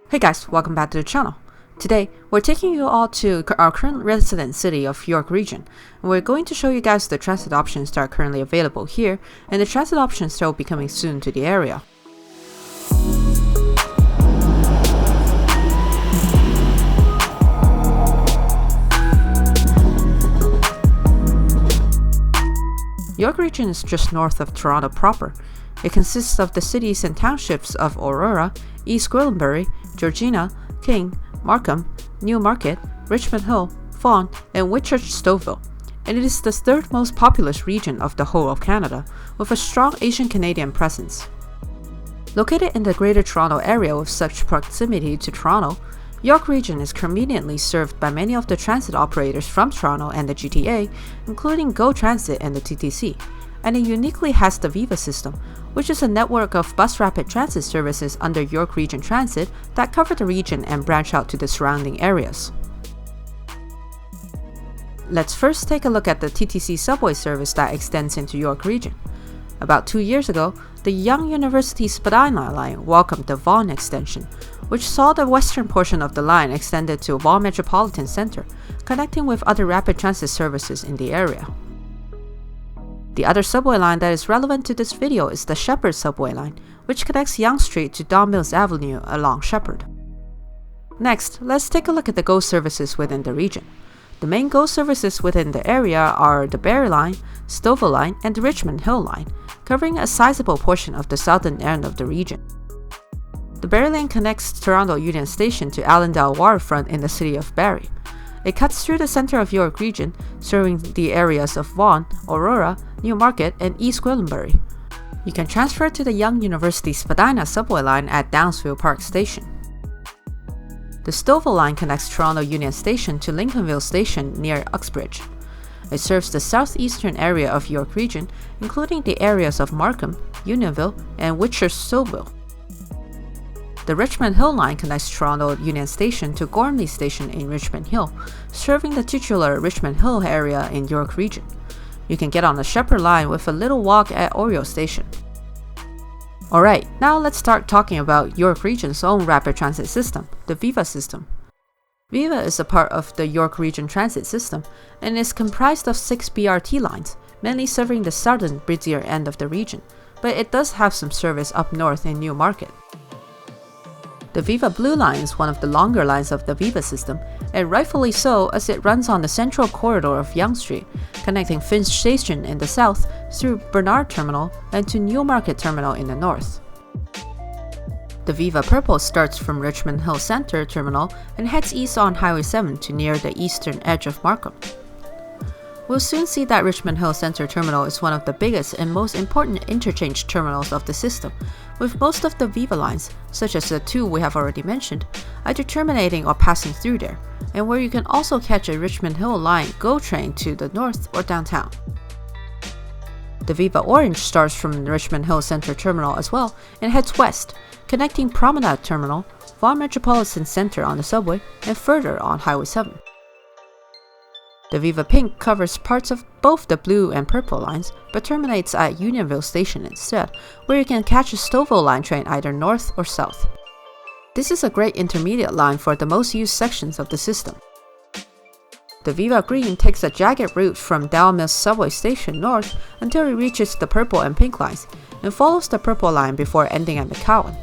Hey guys, welcome back to the channel. Today, we're taking you all to our current resident city of York region, and we're going to show you guys the transit options that are currently available here, and the transit options that will be coming soon to the area. York region is just north of Toronto proper. It consists of the cities and townships of Aurora, East Gwillimbury, Georgina, King, Markham, Newmarket, Richmond Hill, Vaughan, and Whitchurch-Stouffville, and it is the third most populous region of the whole of Canada, with a strong Asian Canadian presence. Located in the Greater Toronto Area with such proximity to Toronto, York region is conveniently served by many of the transit operators from Toronto and the GTA, including GO Transit and the TTC, and it uniquely has the Viva system, which is a network of bus rapid transit services under York Region Transit that cover the region and branch out to the surrounding areas. Let's first take a look at the TTC subway service that extends into York region. About 2 years ago, the Yonge University Spadina line welcomed the Vaughan extension, which saw the western portion of the line extended to Vaughan Metropolitan Centre, connecting with other rapid transit services in the area. The other subway line that is relevant to this video is the Sheppard subway line, which connects Yonge Street to Don Mills Avenue along Sheppard. Next, let's take a look at the GO services within the region. The main GO services within the area are the Barrie Line, Stouffville Line, and the Richmond Hill Line, covering a sizable portion of the southern end of the region. The Barrie Line connects Toronto Union Station to Allendale Waterfront in the city of Barrie. It cuts through the center of York region, serving the areas of Vaughan, Aurora, Newmarket, and East Gwillimbury. You can transfer to the Yonge University Spadina subway line at Downsville Park Station. The Stouffville line connects Toronto Union Station to Lincolnville Station near Uxbridge. It serves the southeastern area of York region, including the areas of Markham, Unionville, and Whitchurch-Stouffville. The Richmond Hill line connects Toronto Union Station to Gormley Station in Richmond Hill, serving the titular Richmond Hill area in York region. You can get on the Sheppard line with a little walk at Oriole Station. Alright, now let's start talking about York region's own rapid transit system, the Viva system. Viva is a part of the York Region Transit System and is comprised of 6 BRT lines, mainly serving the southern, busier end of the region, but it does have some service up north in Newmarket. The Viva Blue Line is one of the longer lines of the Viva system, and rightfully so as it runs on the central corridor of Yonge Street, connecting Finch Station in the south through Bernard Terminal and to Newmarket Terminal in the north. The Viva Purple starts from Richmond Hill Centre Terminal and heads east on Highway 7 to near the eastern edge of Markham. We'll soon see that Richmond Hill Centre Terminal is one of the biggest and most important interchange terminals of the system, with most of the Viva lines, such as the 2 we have already mentioned, either terminating or passing through there, and where you can also catch a Richmond Hill Line GO train to the north or downtown. The Viva Orange starts from the Richmond Hill Centre Terminal as well and heads west, connecting Promenade Terminal, Vaughan Metropolitan Centre on the subway, and further on Highway 7. The Viva Pink covers parts of both the blue and purple lines, but terminates at Unionville Station instead, where you can catch a Stouffville line train either north or south. This is a great intermediate line for the most used sections of the system. The Viva Green takes a jagged route from Don Mills subway station north until it reaches the purple and pink lines, and follows the purple line before ending at McCowan.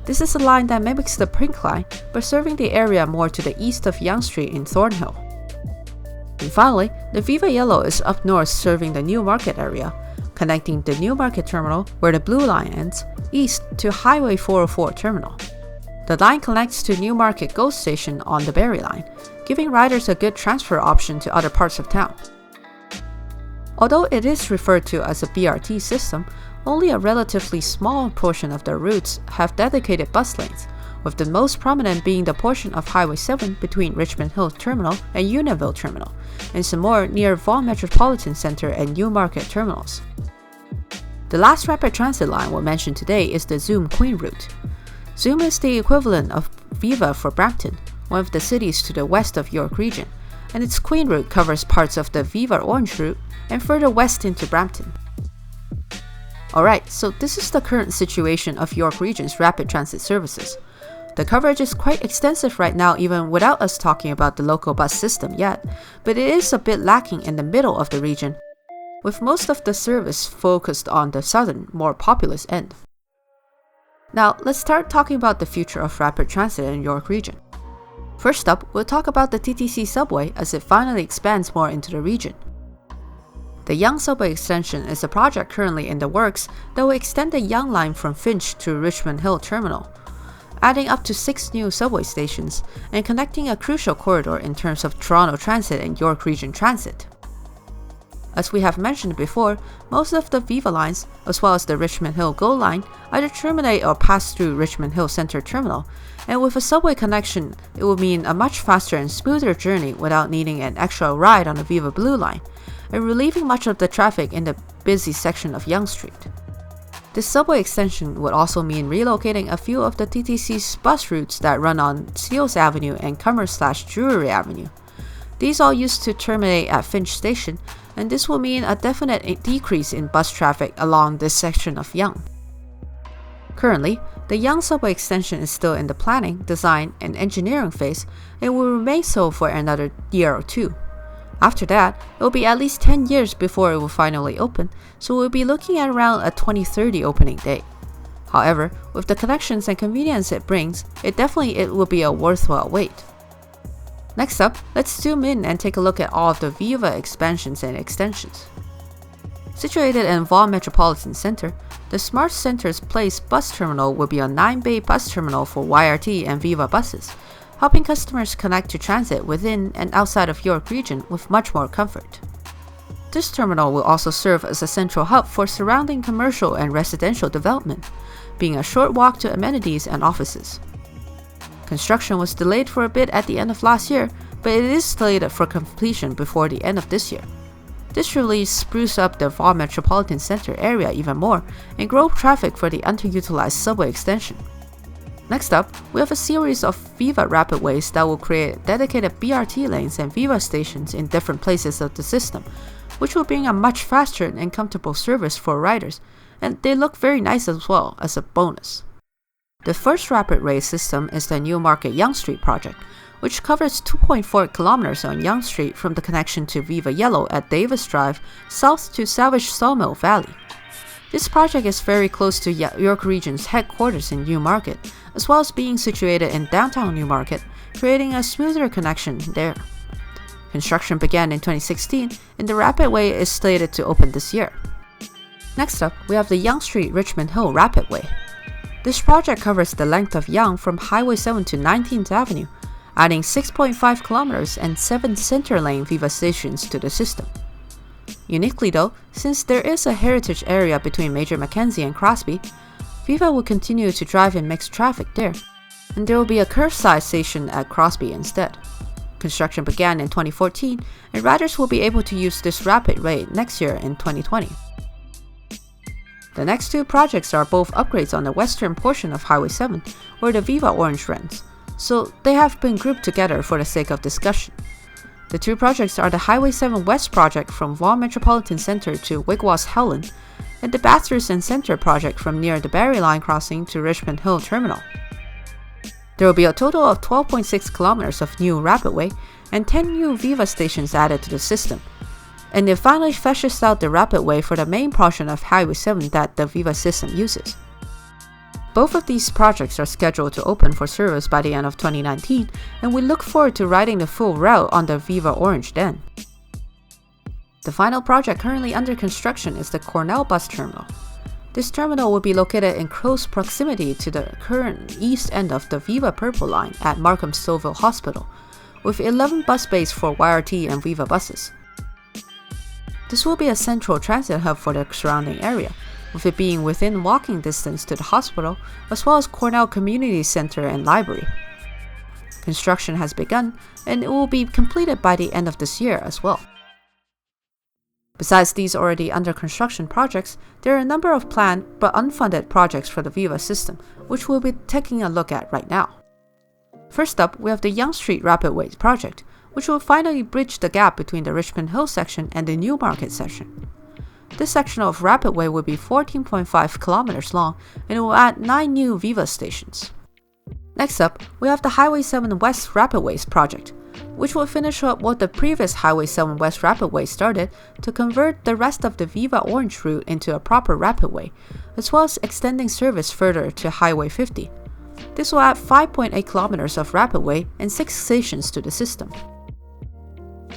This is a line that mimics the pink line, but serving the area more to the east of Yonge Street in Thornhill. And finally, the Viva Yellow is up north serving the Newmarket area, connecting the Newmarket Terminal, where the blue line ends, east to Highway 404 Terminal. The line connects to Newmarket GO Station on the Barrie Line, giving riders a good transfer option to other parts of town. Although it is referred to as a BRT system, only a relatively small portion of the routes have dedicated bus lanes, with the most prominent being the portion of Highway 7 between Richmond Hill Terminal and Unionville Terminal, and some more near Vaughan Metropolitan Centre and Newmarket Terminals. The last rapid transit line we'll mention today is the Zoom Queen route. Zoom is the equivalent of Viva for Brampton, one of the cities to the west of York region, and its Queen route covers parts of the Viva Orange route and further west into Brampton. Alright, so this is the current situation of York region's rapid transit services. The coverage is quite extensive right now even without us talking about the local bus system yet, but it is a bit lacking in the middle of the region, with most of the service focused on the southern, more populous end. Now, let's start talking about the future of rapid transit in York region. First up, we'll talk about the TTC subway as it finally expands more into the region. The Yonge subway extension is a project currently in the works that will extend the Yonge line from Finch to Richmond Hill Terminal, adding up to 6 new subway stations and connecting a crucial corridor in terms of Toronto Transit and York Region Transit. As we have mentioned before, most of the Viva lines, as well as the Richmond Hill GO line, either terminate or pass through Richmond Hill Centre Terminal, and with a subway connection, it will mean a much faster and smoother journey without needing an extra ride on the Viva Blue line, and relieving much of the traffic in the busy section of Yonge Street. This subway extension would also mean relocating a few of the TTC's bus routes that run on Steeles Avenue and Commerce/Drury Avenue. These all used to terminate at Finch Station, and this will mean a definite decrease in bus traffic along this section of Yonge. Currently, the Yonge subway extension is still in the planning, design, and engineering phase and will remain so for another year or two. After that, it will be at least 10 years before it will finally open, so we'll be looking at around a 2030 opening date. However, with the connections and convenience it brings, it will be a worthwhile wait. Next up, let's zoom in and take a look at all of the Viva expansions and extensions. Situated in Vaughan Metropolitan Centre, the Smartcentres Place Bus Terminal will be a 9-bay bus terminal for YRT and Viva buses, helping customers connect to transit within and outside of York region with much more comfort. This terminal will also serve as a central hub for surrounding commercial and residential development, being a short walk to amenities and offices. Construction was delayed for a bit at the end of last year, but it is slated for completion before the end of this year. This should really spruce up the Vaughan Metropolitan Centre area even more and grow traffic for the underutilized subway extension. Next up, we have a series of Viva Rapidways that will create dedicated BRT lanes and Viva stations in different places of the system, which will bring a much faster and comfortable service for riders, and they look very nice as well as a bonus. The first Rapidway system is the Newmarket Yonge Street project, which covers 2.4 kilometers on Yonge Street from the connection to Viva Yellow at Davis Drive south to Salvage Sawmill Valley. This project is very close to York Region's headquarters in Newmarket, as well as being situated in downtown Newmarket, creating a smoother connection there. Construction began in 2016, and the Rapidway is slated to open this year. Next up, we have the Yonge Street Richmond Hill Rapidway. This project covers the length of Yonge from Highway 7 to 19th Avenue, adding 6.5 kilometers and 7 center lane Viva stations to the system. Uniquely though, since there is a heritage area between Major Mackenzie and Crosby, Viva will continue to drive in mixed traffic there, and there will be a curbside station at Crosby instead. Construction began in 2014, and riders will be able to use this Rapidway next year in 2020. The next two projects are both upgrades on the western portion of Highway 7, where the Viva Orange runs, so they have been grouped together for the sake of discussion. The two projects are the Highway 7 West project from Vaughan Metropolitan Centre to Wigwa's Howland, and the Bathurst and Centre project from near the Barrie Line crossing to Richmond Hill Terminal. There will be a total of 12.6 kilometers of new Rapidway and 10 new Viva stations added to the system, and it finally fleshes out the Rapidway for the main portion of Highway 7 that the Viva system uses. Both of these projects are scheduled to open for service by the end of 2019, and we look forward to riding the full route on the Viva Orange then. The final project currently under construction is the Cornell Bus Terminal. This terminal will be located in close proximity to the current east end of the Viva Purple line at Markham Stouffville Hospital, with 11 bus bays for YRT and Viva buses. This will be a central transit hub for the surrounding area, with it being within walking distance to the hospital, as well as Cornell Community Center and Library. Construction has begun, and it will be completed by the end of this year as well. Besides these already under construction projects, there are a number of planned but unfunded projects for the Viva system, which we'll be taking a look at right now. First up, we have the Yonge Street Rapidway project, which will finally bridge the gap between the Richmond Hill section and the Newmarket section. This section of Rapidway will be 14.5 kilometers long, and it will add 9 new Viva stations. Next up, we have the Highway 7 West Rapidways project, which will finish up what the previous Highway 7 West Rapidway started to convert the rest of the Viva Orange route into a proper rapidway, as well as extending service further to Highway 50. This will add 5.8 kilometers of rapidway and 6 stations to the system.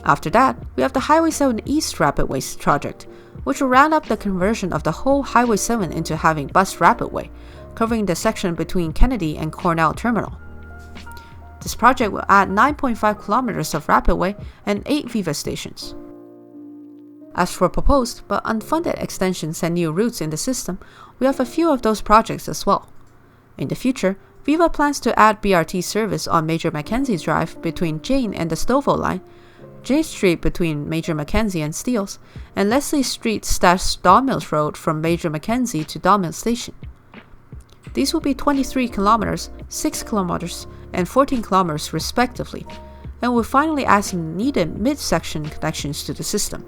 After that, we have the Highway 7 East Rapidways project, which will round up the conversion of the whole Highway 7 into having bus rapidway, covering the section between Kennedy and Cornell Terminal. This project will add 9.5 kilometers of rapidway and 8 Viva stations. As for proposed but unfunded extensions and new routes in the system, we have a few of those projects as well. In the future, Viva plans to add BRT service on Major Mackenzie Drive between Jane and the Stouffville line, Jane Street between Major Mackenzie and Steeles, and Leslie Street / Don Mills Road from Major Mackenzie to Don Mills Station. These will be 23 kilometers, 6 kilometers, and 14 kilometers respectively, and will finally add some needed mid-section connections to the system.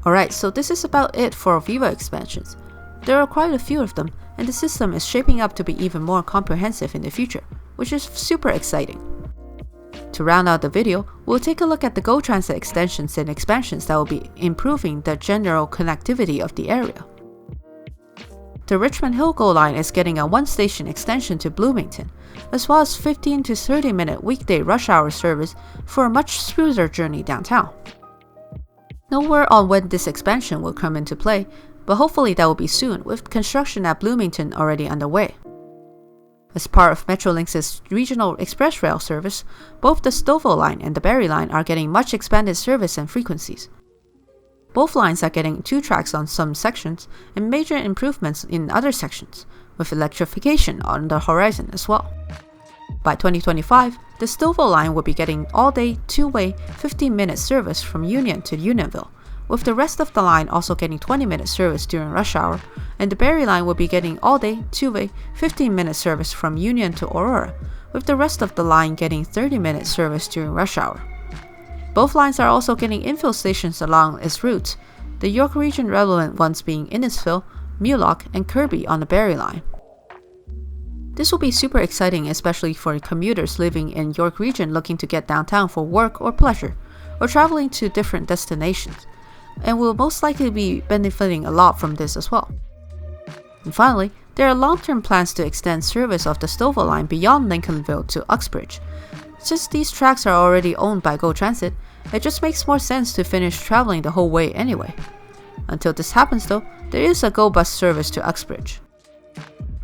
Alright, so this is about it for Viva expansions. There are quite a few of them, and the system is shaping up to be even more comprehensive in the future, which is super exciting. To round out the video, we'll take a look at the GO Transit extensions and expansions that will be improving the general connectivity of the area. The Richmond Hill GO line is getting a 1-station extension to Bloomington, as well as 15 to 30 minute weekday rush hour service for a much smoother journey downtown. No word on when this expansion will come into play, but hopefully that will be soon, with construction at Bloomington already underway. As part of Metrolinx's regional express rail service, both the Stouffville line and the Barrie line are getting much expanded service and frequencies. Both lines are getting 2 tracks on some sections and major improvements in other sections, with electrification on the horizon as well. By 2025, the Stouffville line will be getting all-day, 2-way, 15-minute service from Union to Unionville, with the rest of the line also getting 20-minute service during rush hour, and the Barrie line will be getting all-day, 2-way, 15-minute service from Union to Aurora, with the rest of the line getting 30-minute service during rush hour. Both lines are also getting infill stations along its routes, the York Region relevant ones being Innisfil, Mulock, and Kirby on the Barrie line. This will be super exciting, especially for commuters living in York Region looking to get downtown for work or pleasure, or traveling to different destinations, and will most likely be benefiting a lot from this as well. And finally, there are long-term plans to extend service of the Stouffville line beyond Lincolnville to Uxbridge. Since these tracks are already owned by GO Transit, it just makes more sense to finish traveling the whole way anyway. Until this happens though, there is a GO Bus service to Uxbridge.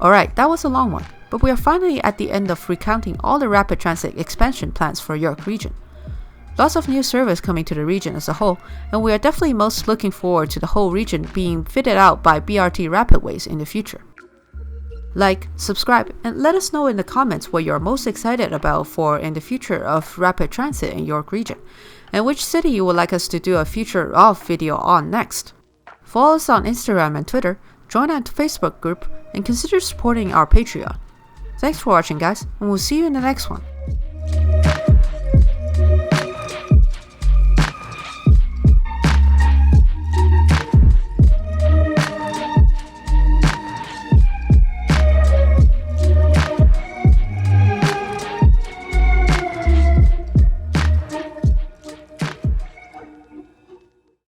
Alright, that was a long one, but we are finally at the end of recounting all the rapid transit expansion plans for York Region. Lots of new service coming to the region as a whole, and we are definitely most looking forward to the whole region being fitted out by BRT Rapidways in the future. Like, subscribe, and let us know in the comments what you're most excited about for in the future of rapid transit in York Region, and which city you would like us to do a future of video on next. Follow us on Instagram and Twitter, join our Facebook group, and consider supporting our Patreon. Thanks for watching guys, and we'll see you in the next one.